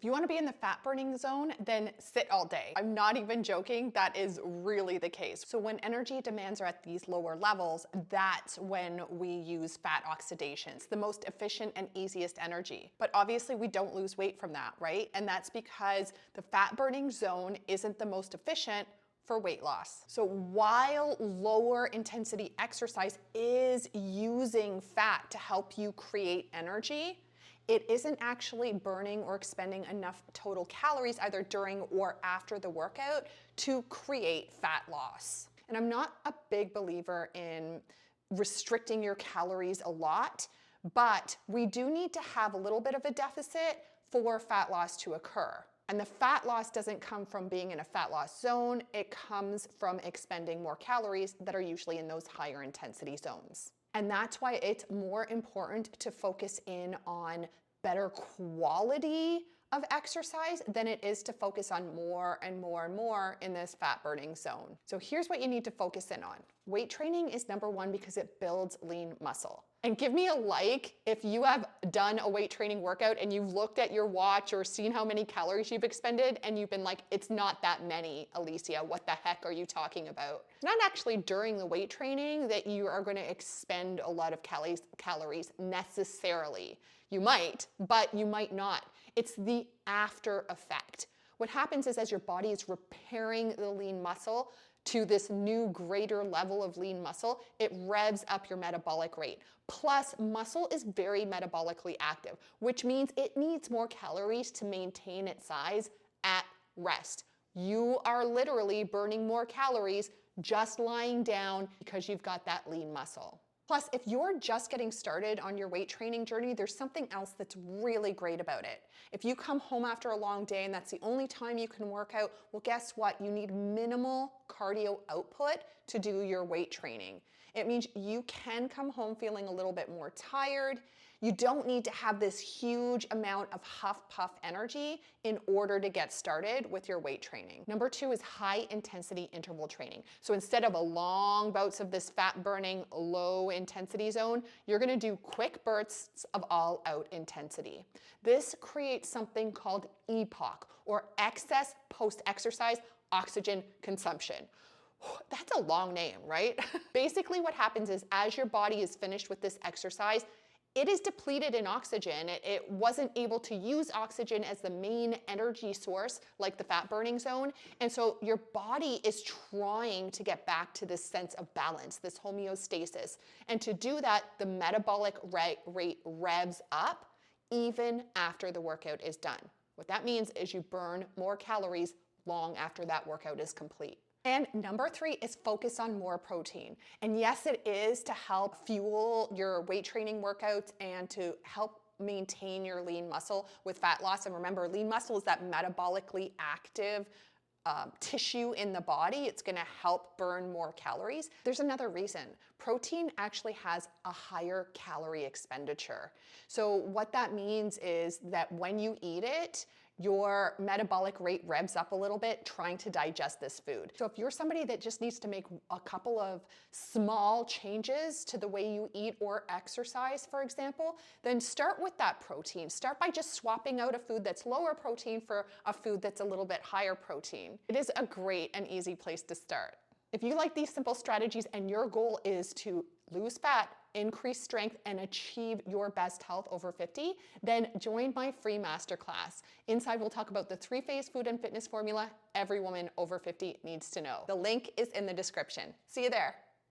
you want to be in the fat burning zone, then sit all day. I'm not even joking, that is really the case. So when energy demands are at these lower levels, that's when we use fat oxidation. It's the most efficient and easiest energy. But obviously we don't lose weight from that, right? And that's because the fat burning zone isn't the most efficient for weight loss. So while lower intensity exercise is using fat to help you create energy, it isn't actually burning or expending enough total calories either during or after the workout to create fat loss. And I'm not a big believer in restricting your calories a lot, but we do need to have a little bit of a deficit for fat loss to occur. And the fat loss doesn't come from being in a fat loss zone, it comes from expending more calories that are usually in those higher intensity zones. And that's why it's more important to focus in on better quality of exercise than it is to focus on more and more and more in this fat burning zone. So here's what you need to focus in on. Weight training is number one because it builds lean muscle. And give me a like if you have done a weight training workout and you've looked at your watch or seen how many calories you've expended and you've been like, it's not that many, 𝗙𝘁, what the heck are you talking about? It's not actually during the weight training that you are going to expend a lot of calories necessarily. You might, but you might not. It's the after effect. What happens is as your body is repairing the lean muscle to this new greater level of lean muscle, it revs up your metabolic rate. Plus, muscle is very metabolically active, which means it needs more calories to maintain its size at rest. You are literally burning more calories just lying down because you've got that lean muscle. Plus, if you're just getting started on your weight training journey, there's something else that's really great about it. If you come home after a long day and that's the only time you can work out, well, guess what? You need minimal cardio output to do your weight training. It means you can come home feeling a little bit more tired. You don't need to have this huge amount of huff-puff energy in order to get started with your weight training. Number two is high intensity interval training. So instead of a long bouts of this fat burning low intensity zone, you're gonna do quick bursts of all out intensity. This creates something called EPOC, or excess post-exercise oxygen consumption. That's a long name, right? Basically what happens is as your body is finished with this exercise, it is depleted in oxygen. It wasn't able to use oxygen as the main energy source like the fat burning zone. And so your body is trying to get back to this sense of balance, this homeostasis. And to do that, the metabolic rate revs up even after the workout is done. What that means is you burn more calories long after that workout is complete. And number three is focus on more protein. And yes, it is to help fuel your weight training workouts and to help maintain your lean muscle with fat loss. And remember, lean muscle is that metabolically active tissue in the body. It's gonna help burn more calories. There's another reason. Protein actually has a higher calorie expenditure. So what that means is that when you eat it, your metabolic rate revs up a little bit trying to digest this food. So if you're somebody that just needs to make a couple of small changes to the way you eat or exercise, for example, then start with that protein. Start by just swapping out a food that's lower protein for a food that's a little bit higher protein. It is a great and easy place to start. If you like these simple strategies and your goal is to lose fat, increase strength, and achieve your best health over 50, then join my free masterclass. Inside, we'll talk about the 3-phase food and fitness formula every woman over 50 needs to know. The link is in the description. See you there.